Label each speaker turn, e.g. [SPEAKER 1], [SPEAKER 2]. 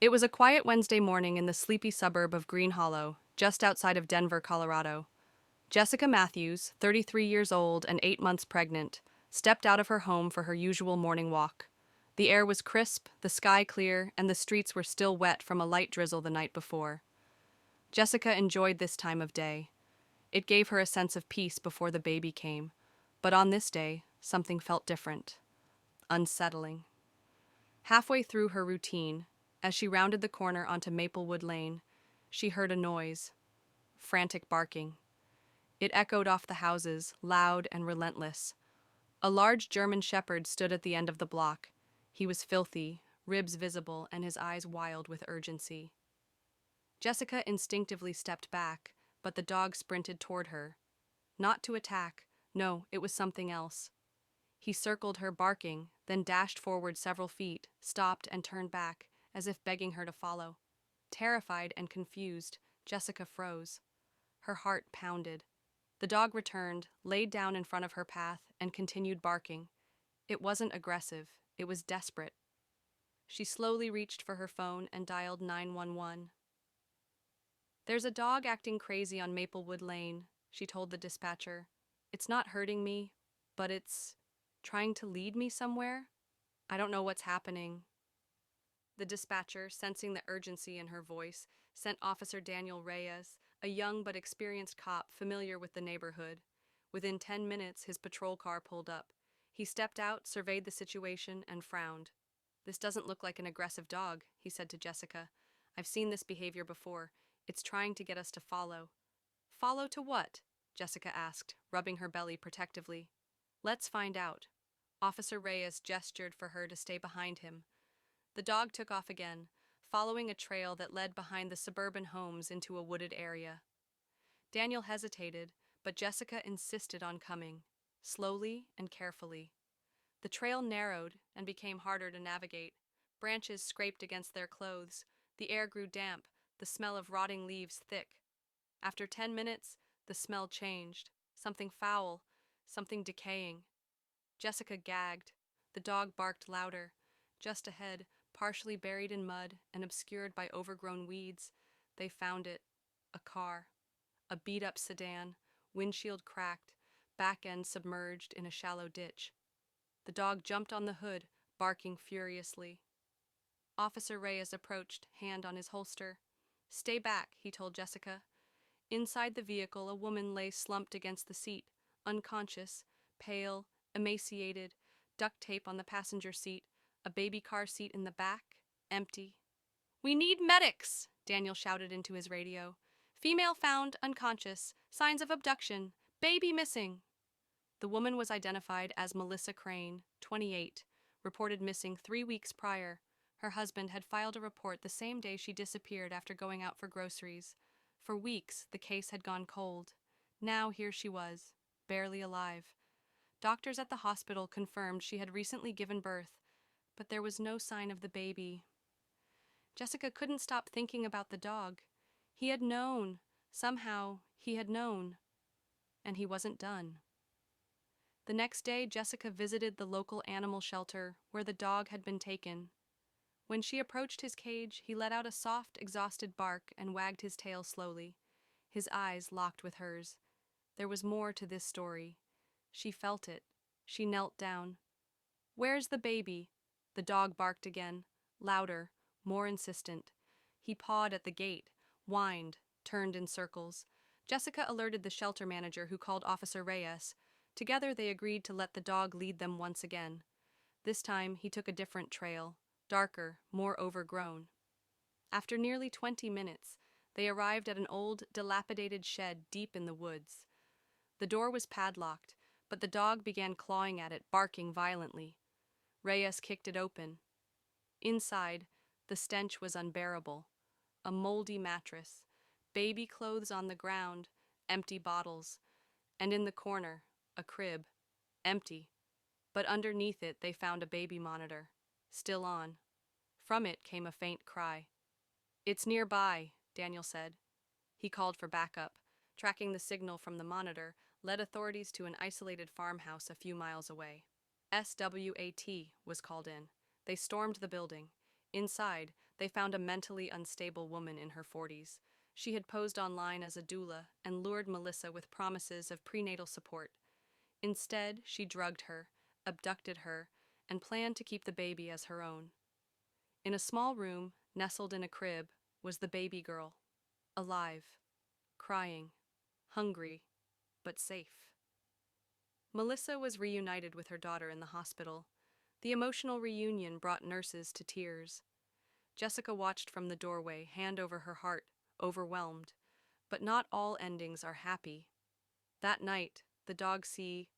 [SPEAKER 1] It was a quiet Wednesday morning in the sleepy suburb of Green Hollow, just outside of Denver, Colorado. Jessica Matthews, 33 years old and 8 months pregnant, stepped out of her home for her usual morning walk. The air was crisp, the sky clear, and the streets were still wet from a light drizzle the night before. Jessica enjoyed this time of day. It gave her a sense of peace before the baby came. But on this day, something felt different. Unsettling. Halfway through her routine, as she rounded the corner onto Maplewood Lane, she heard a noise. Frantic barking. It echoed off the houses, loud and relentless. A large German shepherd stood at the end of the block. He was filthy, ribs visible, and his eyes wild with urgency. Jessica instinctively stepped back, but the dog sprinted toward her. Not to attack, no, it was something else. He circled her, barking, then dashed forward several feet, stopped, and turned back, as if begging her to follow. Terrified and confused, Jessica froze. Her heart pounded. The dog returned, laid down in front of her path, and continued barking. It wasn't aggressive, it was desperate. She slowly reached for her phone and dialed 911. "There's a dog acting crazy on Maplewood Lane," she told the dispatcher. "It's not hurting me, but it's trying to lead me somewhere. I don't know what's happening." The dispatcher, sensing the urgency in her voice, sent Officer Daniel Reyes, a young but experienced cop familiar with the neighborhood. Within 10 minutes, his patrol car pulled up. He stepped out, surveyed the situation, and frowned. "This doesn't look like an aggressive dog," he said to Jessica. "I've seen this behavior before. It's trying to get us to follow." "Follow to what?" Jessica asked, rubbing her belly protectively. "Let's find out." Officer Reyes gestured for her to stay behind him. The dog took off again, following a trail that led behind the suburban homes into a wooded area. Daniel hesitated, but Jessica insisted on coming, slowly and carefully. The trail narrowed and became harder to navigate. Branches scraped against their clothes. The air grew damp, the smell of rotting leaves thick. After 10 minutes, the smell changed. Something foul, something decaying. Jessica gagged. The dog barked louder. Just ahead, partially buried in mud and obscured by overgrown weeds, they found it. A car. A beat-up sedan, windshield cracked, back end submerged in a shallow ditch. The dog jumped on the hood, barking furiously. Officer Reyes approached, hand on his holster. "Stay back," he told Jessica. Inside the vehicle, a woman lay slumped against the seat, unconscious, pale, emaciated, duct tape on the passenger seat, a baby car seat in the back, empty. "We need medics!" Daniel shouted into his radio. "Female found unconscious, signs of abduction, baby missing." The woman was identified as Melissa Crane, 28, reported missing 3 weeks prior. Her husband had filed a report the same day she disappeared after going out for groceries. For weeks, the case had gone cold. Now here she was, barely alive. Doctors at the hospital confirmed she had recently given birth, but there was no sign of the baby. Jessica couldn't stop thinking about the dog. He had known. Somehow, he had known. And he wasn't done. The next day, Jessica visited the local animal shelter where the dog had been taken. When she approached his cage, he let out a soft, exhausted bark and wagged his tail slowly. His eyes locked with hers. There was more to this story. She felt it. She knelt down. "Where's the baby?" The dog barked again, louder, more insistent. He pawed at the gate, whined, turned in circles. Jessica alerted the shelter manager, who called Officer Reyes. Together they agreed to let the dog lead them once again. This time he took a different trail, darker, more overgrown. After nearly 20 minutes, they arrived at an old, dilapidated shed deep in the woods. The door was padlocked, but the dog began clawing at it, barking violently. Reyes kicked it open. Inside, the stench was unbearable. A moldy mattress, baby clothes on the ground, empty bottles, and in the corner, a crib, empty. But underneath it they found a baby monitor, still on. From it came a faint cry. "It's nearby," Daniel said. He called for backup. Tracking the signal from the monitor led authorities to an isolated farmhouse a few miles away. SWAT was called in. They stormed the building. Inside, they found a mentally unstable woman in her 40s. She had posed online as a doula and lured Melissa with promises of prenatal support. Instead, she drugged her, abducted her, and planned to keep the baby as her own. In a small room, nestled in a crib, was the baby girl, alive, crying, hungry, but safe. Melissa was reunited with her daughter in the hospital. The emotional reunion brought nurses to tears. Jessica watched from the doorway, hand over her heart, overwhelmed. But not all endings are happy. That night, the dog C